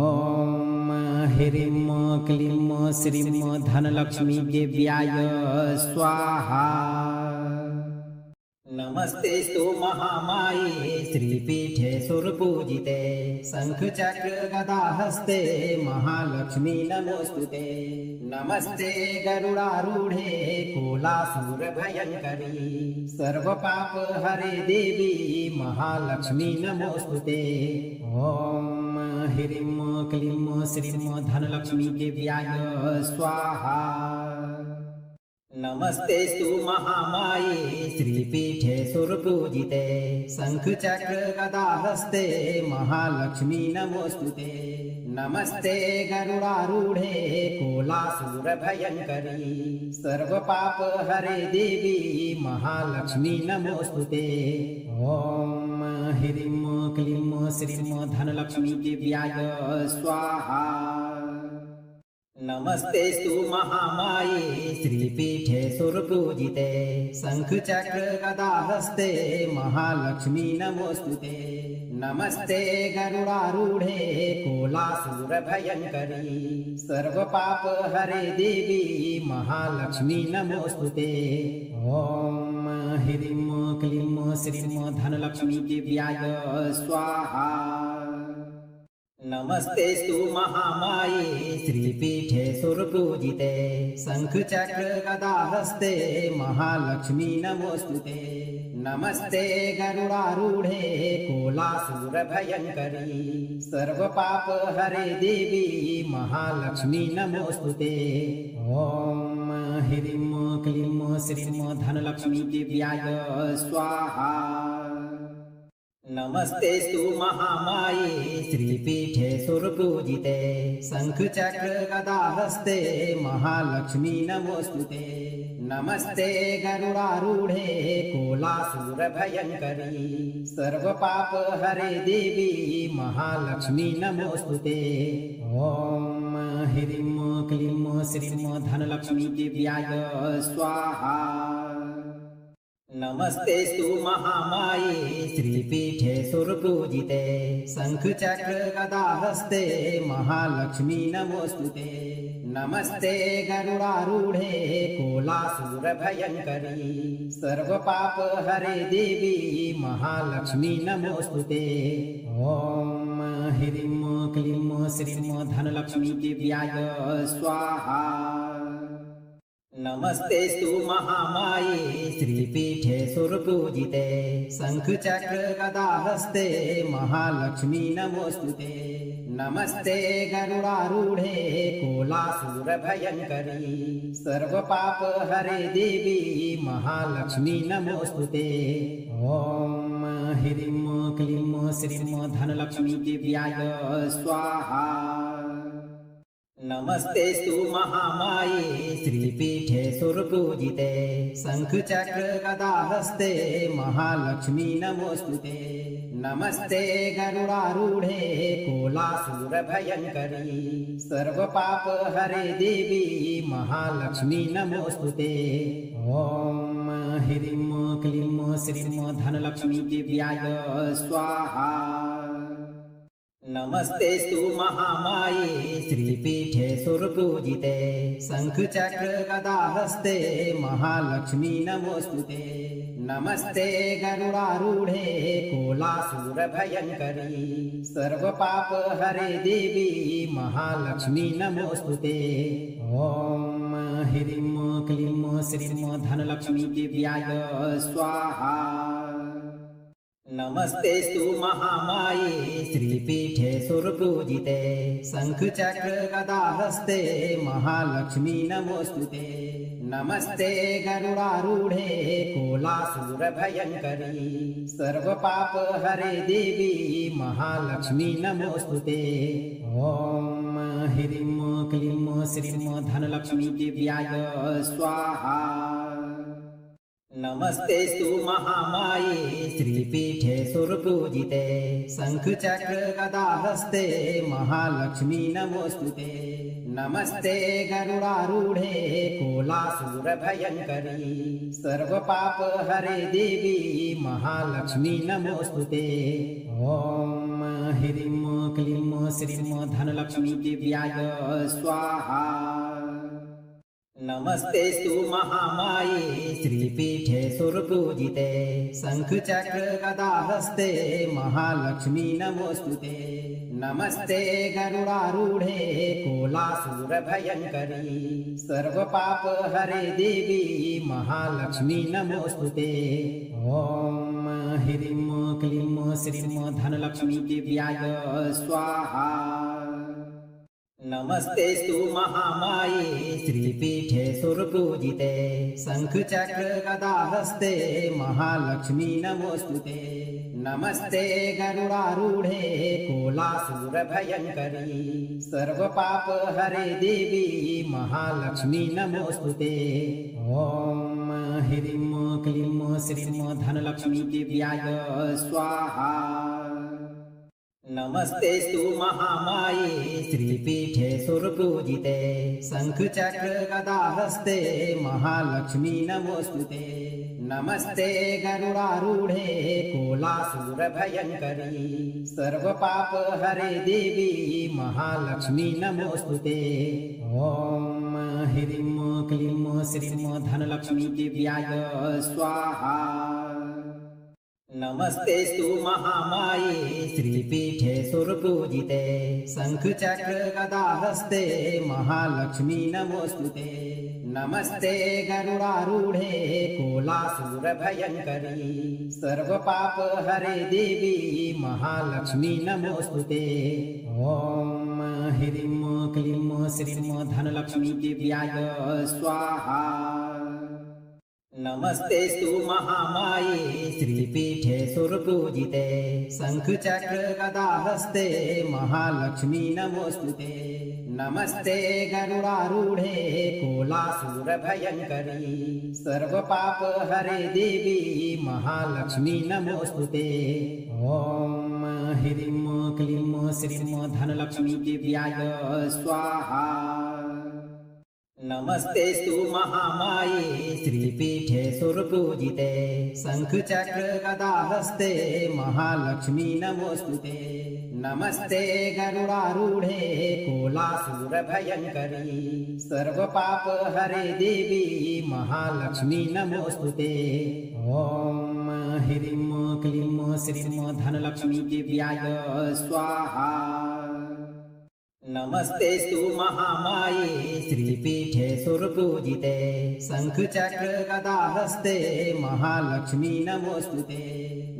ओम ह्रीं क्लीं श्रीं धनलक्ष्मी देव्याय स्वाहा। नमस्तेस्तु महामाये श्रीपीठे सुरपूजिते शंखचक्र गदाहस्ते महालक्ष्मी नमोस्तुते। नमस्ते गरुडारूढे कोलासुरभयङ्करी सर्वपाप हरे देवी महालक्ष्मी नमोस्तुते। ओम ह्रीं क्लीं श्रीं धनलक्ष्मी देव्याय स्वाहा। नमस्तेस्तु महामाये श्रीपीठे सुरपूजिते शंखचक्र गदाहस्ते महालक्ष्मी नमोस्तुते। नमस्ते गरुडारूढे कोलासुरभयङ्करी सर्वपाप हरे देवी महालक्ष्मी नमोस्तुते। ओम ह्रीं क्लीं श्रीं धनलक्ष्मी देव्याय स्वाहा। नमस्तेस्तु महामाये श्रीपीठे सुरपूजिते शंखचक्र गदाहस्ते महालक्ष्मी नमोस्तुते। नमस्ते गरुडारूढे कोलासुरभयङ्करी सर्वपाप हरे देवी महालक्ष्मी नमोस्तुते। ओम ह्रीं क्लीं श्रीं धनलक्ष्मी देव्याय स्वाहा। नमस्तेस्तु महामाये श्रीपीठे सुरपूजिते शंखचक्र गदाहस्ते महालक्ष्मी नमोस्तुते। नमस्ते गरुडारूढे कोलासुरभयङ्करी सर्वपाप हरे देवी महालक्ष्मी नमोस्तुते। ओम ह्रीं क्लीं श्रीं धनलक्ष्मी देव्याय स्वाहा। नमस्तेस्तु महामाये श्रीपीठे सुरपूजिते शंखचक्र गदाहस्ते महालक्ष्मी नमोस्तुते। नमस्ते गरुडारूढे कोलासुरभयङ्करी सर्वपाप हरे देवी महालक्ष्मी नमोस्तुते। ओम ह्रीं क्लीं श्रीं धनलक्ष्मी देव्याय स्वाहा। नमस्तेस्तु महामाये श्रीपीठे सुरपूजिते शंखचक्र गदाहस्ते महालक्ष्मी नमोस्तुते। नमस्ते गरुडारूढे कोलासुरभयङ्करी सर्वपाप हरे देवी महालक्ष्मी नमोस्तुते। ओम ह्रीं क्लीं श्रीं धनलक्ष्मी देव्याय स्वाहा। नमस्तेस्तु महामाये श्रीपीठे सुरपूजिते शंखचक्र गदाहस्ते महालक्ष्मी नमोस्तुते। नमस्ते गरुडारूढे कोलासुरभयङ्करी सर्वपाप हरे देवी महालक्ष्मी नमोस्तुते। ओम ह्रीं क्लीं श्रीं धनलक्ष्मी देव्याय स्वाहा। नमस्तेस्तु महामाये श्रीपीठे सुरपूजिते शंखचक्र गदाहस्ते महालक्ष्मी नमोस्तुते। नमस्ते गरुडारूढे कोलासुरभयङ्करी सर्वपाप हरे देवी महालक्ष्मी नमोस्तुते। ओम ह्रीं क्लीं श्रीं धनलक्ष्मी दिव्याय स्वाहा। नमस्तेस्तु महामाये श्रीपीठे सुरपूजिते शंखचक्र गदाहस्ते महालक्ष्मी नमोस्तुते। नमस्ते गरुडारूढे कोलासुरभयङ्करी सर्वपाप हरे देवी महालक्ष्मी नमोस्तुते। ओम ह्रीं क्लीं श्रीं धनलक्ष्मी दिव्याय स्वाहा। नमस्तेस्तु महामाये श्रीपीठे सुरपूजिते शंखचक्र गदाहस्ते महालक्ष्मी नमोस्तुते। नमस्ते गरुडारूढे कोलासुरभयङ्करी सर्वपाप हरे देवी महालक्ष्मी नमोस्तुते। ओम ह्रीं क्लीं श्रीं धनलक्ष्मी दिव्याय स्वाहा। नमस्तेस्तु महामाये श्रीपीठे सुरपूजिते शंखचक्र गदाहस्ते महालक्ष्मी नमोस्तुते। नमस्ते गरुडारूढे कोलासुरभयङ्करी सर्वपाप हरे देवी महालक्ष्मी नमोस्तुते। ओम ह्रीं क्लीं श्रीं धनलक्ष्मी दिव्याय स्वाहा। नमस्तेस्तु महामाये श्रीपीठे सुरपूजिते शंखचक्र गदाहस्ते महालक्ष्मी नमोस्तुते। नमस्ते गरुडारूढे कोलासुरभयङ्करी सर्वपाप हरे देवी महालक्ष्मी नमोस्तुते। ओम ह्रीं क्लीं श्रीं धनलक्ष्मी दिव्याय स्वाहा। नमस्तेस्तु महामाये श्रीपीठे सुरपूजिते शंखचक्र गदाहस्ते महालक्ष्मी नमोस्तुते। नमस्ते गरुडारूढे कोलासुरभयङ्करी सर्वपाप हरे देवी महालक्ष्मी नमोस्तुते। ओम ह्रीं क्लीं श्रीं धनलक्ष्मी दिव्याय स्वाहा। नमस्तेस्तु महामाये श्रीपीठे सुरपूजिते शंखचक्र गदाहस्ते महालक्ष्मी नमोस्तुते। नमस्ते गरुडारूढे कोलासुरभयङ्करी सर्वपाप हरे देवी महालक्ष्मी नमोस्तुते। ओम ह्रीं क्लीं श्रीं धनलक्ष्मी दिव्याय स्वाहा। नमस्तेस्तु महामाये श्रीपीठे सुरपूजिते शंखचक्र गदाहस्ते महालक्ष्मी नमोस्तुते। नमस्ते गरुडारूढे कोलासुरभयङ्करी सर्वपाप हरे देवी महालक्ष्मी नमोस्तुते। ओम ह्रीं क्लीं श्रीं धनलक्ष्मी दिव्याय स्वाहा। नमस्तेस्तु महामाये श्रीपीठे सुरपूजिते शंखचक्र गदाहस्ते महालक्ष्मी नमोस्तुते। नमस्ते गरुडारूढे कोलासुरभयङ्करी सर्वपाप हरे देवी महालक्ष्मी नमोस्तुते। ओम ह्रीं क्लीं श्रीं धनलक्ष्मी दिव्याय स्वाहा। नमस्तेस्तु महामाये श्रीपीठे सुरपूजिते शंखचक्र गदाहस्ते महालक्ष्मी नमोस्तुते। नमस्ते गरुडारूढे कोलासुरभयङ्करी सर्वपाप हरे देवी महालक्ष्मी नमोस्तुते। ओम ह्रीं क्लीं श्रीं धनलक्ष्मी दिव्याय स्वाहा। नमस्तेस्तु महामाये श्रीपीठे सुरपूजिते शंखचक्र गदाहस्ते महालक्ष्मी नमोस्तुते।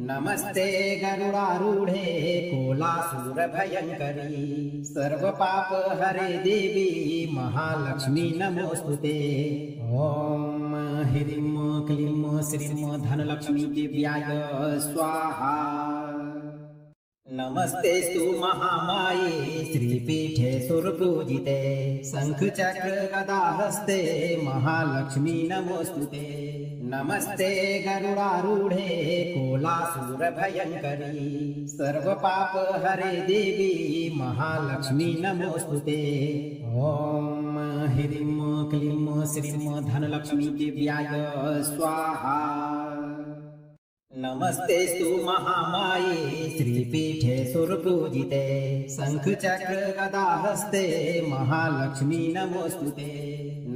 नमस्ते गरुडारूढे कोलासुरभयङ्करी सर्वपाप हरे देवी महालक्ष्मी नमोस्तुते। ओम ह्रीं क्लीं श्रीं धनलक्ष्मी दिव्याय स्वाहा। नमस्तेस्तु महामाये श्रीपीठे सुरपूजिते शंखचक्र गदाहस्ते महालक्ष्मी नमोस्तुते। नमस्ते गरुडारूढे कोलासुरभयङ्करी सर्वपाप हरे देवी महालक्ष्मी नमोस्तुते। ओम ह्रीं क्लीं श्रीं धनलक्ष्मी दिव्याय स्वाहा। नमस्तेस्तु महामाये श्रीपीठे सुरपूजिते शंखचक्र गदाहस्ते महालक्ष्मी नमोस्तुते।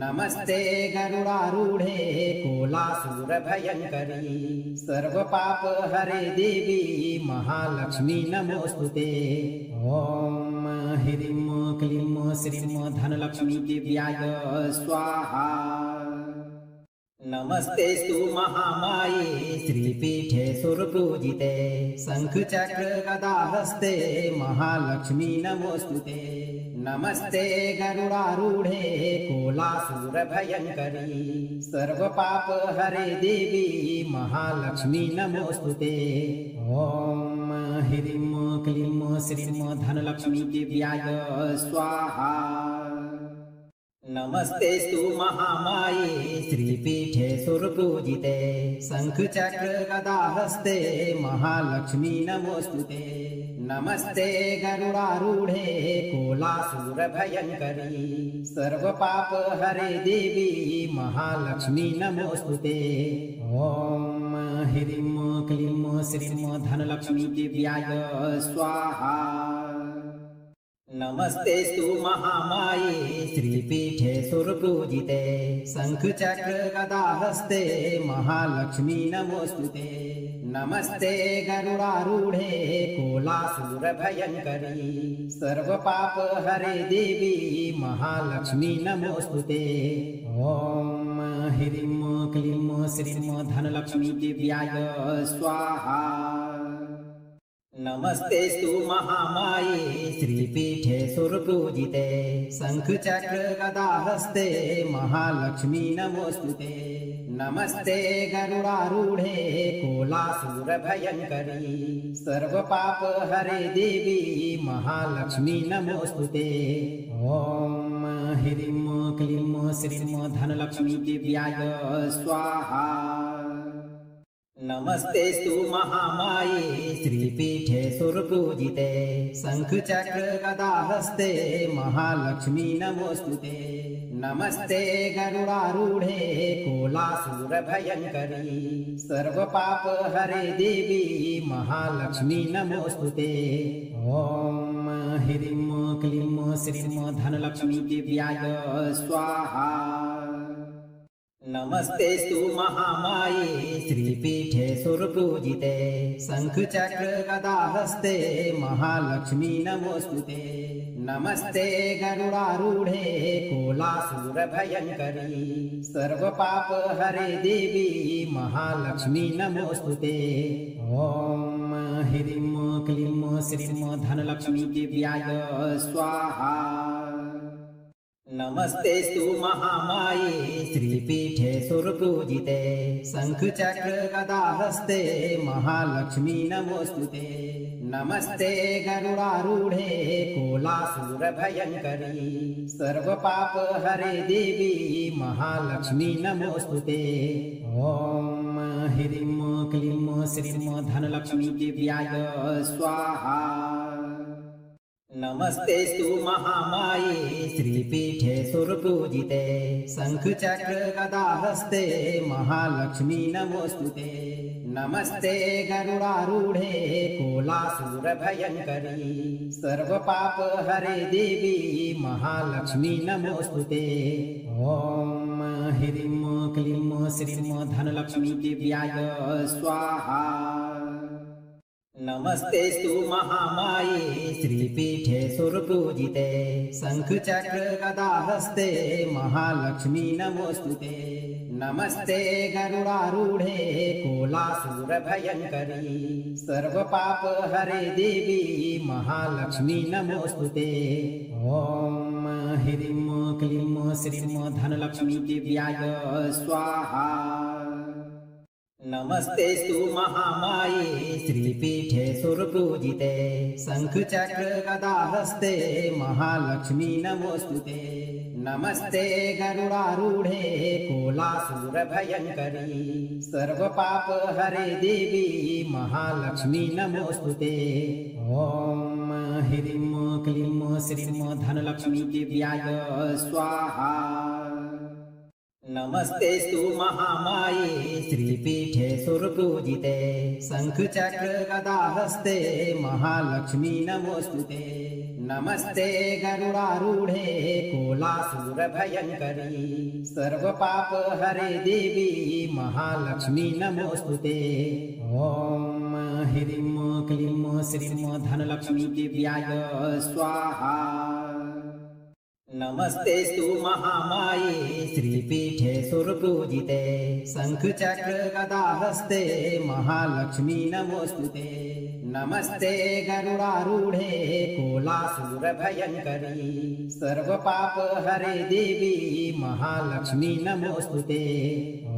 नमस्ते गरुडारूढे कोलासुरभयङ्करी सर्वपाप हरे देवी महालक्ष्मी नमोस्तुते। ओम ह्रीं क्लीं श्रीं धनलक्ष्मी दिव्याय स्वाहा। नमस्तेस्तु महामाये श्रीपीठे सुरपूजिते शंखचक्र गदाहस्ते महालक्ष्मी नमोस्तुते। नमस्ते गरुडारूढे कोलासुरभयङ्करी सर्वपाप हरे देवी महालक्ष्मी नमोस्तुते। ओम ह्रीं क्लीं श्रीं धनलक्ष्मी दिव्याय स्वाहा। नमस्तेस्तु महामाये श्रीपीठे सुरपूजिते शंखचक्र गदाहस्ते महालक्ष्मी नमोस्तुते। नमस्ते गरुडारूढे कोलासुरभयङ्करी सर्वपाप हरे देवी महालक्ष्मी नमोस्तुते। ओम ह्रीं क्लीं श्रीं धनलक्ष्मी दिव्याय स्वाहा। नमस्तेस्तु महामाये श्रीपीठे सुरपूजिते शंखचक्र गदाहस्ते महालक्ष्मी नमोस्तुते। नमस्ते गरुडारूढे कोलासुरभयङ्करी सर्वपाप हरे देवी महालक्ष्मी नमोस्तुते। ओम ह्रीं क्लीं श्रीं धनलक्ष्मी दिव्याय स्वाहा। नमस्तेस्तु महामाये श्रीपीठे सुरपूजिते शंखचक्र गदाहस्ते महालक्ष्मी नमोस्तुते। नमस्ते गरुडारूढे कोलासुरभयङ्करी सर्वपाप हरे देवी महालक्ष्मी नमोस्तुते। ओम ह्रीं क्लीं श्रीं धनलक्ष्मी दिव्याय स्वाहा। नमस्तेस्तु महामाये श्रीपीठे सुरपूजिते शंखचक्र गदाहस्ते महालक्ष्मी नमोस्तुते। नमस्ते गरुडारूढे कोलासुरभयङ्करी सर्वपाप हरे देवी महालक्ष्मी नमोस्तुते। ओम ह्रीं क्लीं श्रीं धनलक्ष्मी दिव्याय स्वाहा। नमस्तेस्तु महामाये श्रीपीठे सुरपूजिते शंखचक्र गदाहस्ते महालक्ष्मी नमोस्तुते। नमस्ते गरुडारूढे कोलासुरभयङ्करी सर्वपाप हरे देवी महालक्ष्मी नमोस्तुते। ओम ह्रीं क्लीं श्रीं धनलक्ष्मी दिव्याय स्वाहा। नमस्तेस्तु महामाये श्रीपीठे सुरपूजिते शंखचक्र गदाहस्ते महालक्ष्मी नमोस्तुते। नमस्ते गरुडारूढे कोलासुरभयङ्करी सर्वपाप हरे देवी महालक्ष्मी नमोस्तुते। ओम ह्रीं क्लीं श्रीं धनलक्ष्मी दिव्याय स्वाहा। नमस्तेस्तु महामाये श्रीपीठे सुरपूजिते शंखचक्र गदाहस्ते महालक्ष्मी नमोस्तुते। नमस्ते गरुडारूढे कोलासुरभयङ्करी सर्वपाप हरे देवी महालक्ष्मी नमोस्तुते। ओम ह्रीं क्लीं श्रीं धनलक्ष्मी दिव्याय स्वाहा। नमस्तेस्तु महामाये श्रीपीठे सुरपूजिते शंखचक्र गदाहस्ते महालक्ष्मी नमोस्तुते। नमस्ते गरुडारूढे कोलासुरभयङ्करी सर्वपाप हरे देवी महालक्ष्मी नमोस्तुते। ओम ह्रीं क्लीं श्रीं धनलक्ष्मी दिव्याय स्वाहा। नमस्तेस्तु महामाये श्रीपीठे सुरपूजिते शंखचक्र गदाहस्ते महालक्ष्मी नमोस्तुते। नमस्ते गरुडारूढे कोलासुरभयङ्करी सर्वपाप हरे देवी महालक्ष्मी नमोस्तुते। ओम ह्रीं क्लीं श्रीं धनलक्ष्मी देव्याय स्वाहा। नमस्तेस्तु महामाये श्रीपीठे सुरपूजिते शंखचक्र गदाहस्ते महालक्ष्मी नमोस्तुते। नमस्ते गरुडारूढे कोलासुरभयङ्करी सर्वपाप हरे देवी महालक्ष्मी नमोस्तुते। ओम ह्रीं क्लीं श्रीं धनलक्ष्मी देव्याय स्वाहा। नमस्तेस्तु महामाये श्रीपीठे सुरपूजिते शंखचक्र गदाहस्ते महालक्ष्मी नमोस्तुते। नमस्ते गरुडारूढे कोलासुरभयङ्करी सर्वपाप हरे देवी महालक्ष्मी नमोस्तुते।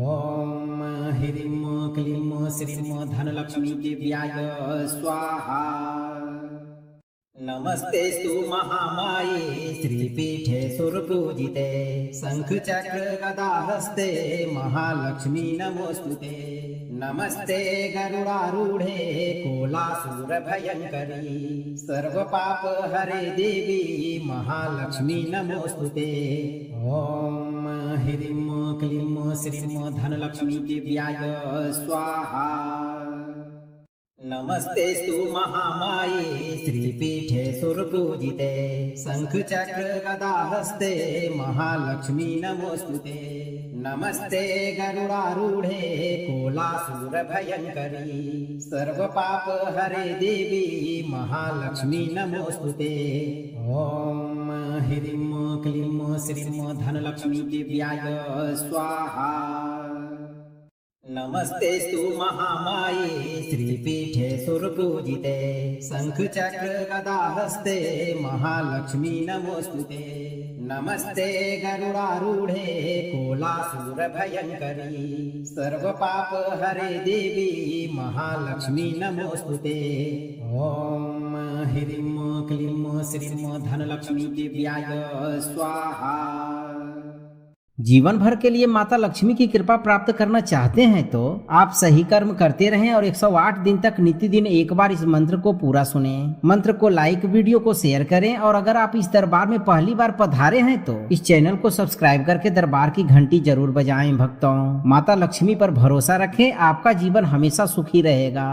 ओम ह्रीं क्लीं श्रीं धनलक्ष्मी देव्याय स्वाहा। नमस्तेस्तु महामाये श्रीपीठे सुरपूजिते शंखचक्र गदाहस्ते महालक्ष्मी नमोस्तुते। नमस्ते गरुडारूढे कोलासुरभयङ्करी सर्वपाप हरे देवी महालक्ष्मी नमोस्तुते। ओम ह्रीं क्लीं श्रीं धनलक्ष्मी देव्याय स्वाहा। नमस्तेस्तु महामाये श्रीपीठे सुरपूजिते शंखचक्र गदाहस्ते महालक्ष्मी नमोस्तुते। नमस्ते गरुडारूढे कोलासुरभयङ्करी सर्वपाप हरे देवी महालक्ष्मी नमोस्तुते। ओम ह्रीं क्लीं श्रीं धनलक्ष्मी देव्याय स्वाहा। नमस्तेस्तु महामाये श्रीपीठे सुरपूजिते शंखचक्र गदाहस्ते महालक्ष्मी नमोस्तुते। नमस्ते गरुडारूढे कोलासुरभयङ्करी सर्वपाप हरे देवी महालक्ष्मी नमोस्तुते। ओम ह्रीं क्लीं श्रीं धनलक्ष्मी देव्याय स्वाहा। जीवन भर के लिए माता लक्ष्मी की कृपा प्राप्त करना चाहते हैं तो आप सही कर्म करते रहें और 108 दिन तक नित्य दिन एक बार इस मंत्र को पूरा सुनें। मंत्र को लाइक, वीडियो को शेयर करें और अगर आप इस दरबार में पहली बार पधारे हैं तो इस चैनल को सब्सक्राइब करके दरबार की घंटी जरूर बजाएं। भक्तों, माता लक्ष्मी पर भरोसा रखें, आपका जीवन हमेशा सुखी रहेगा।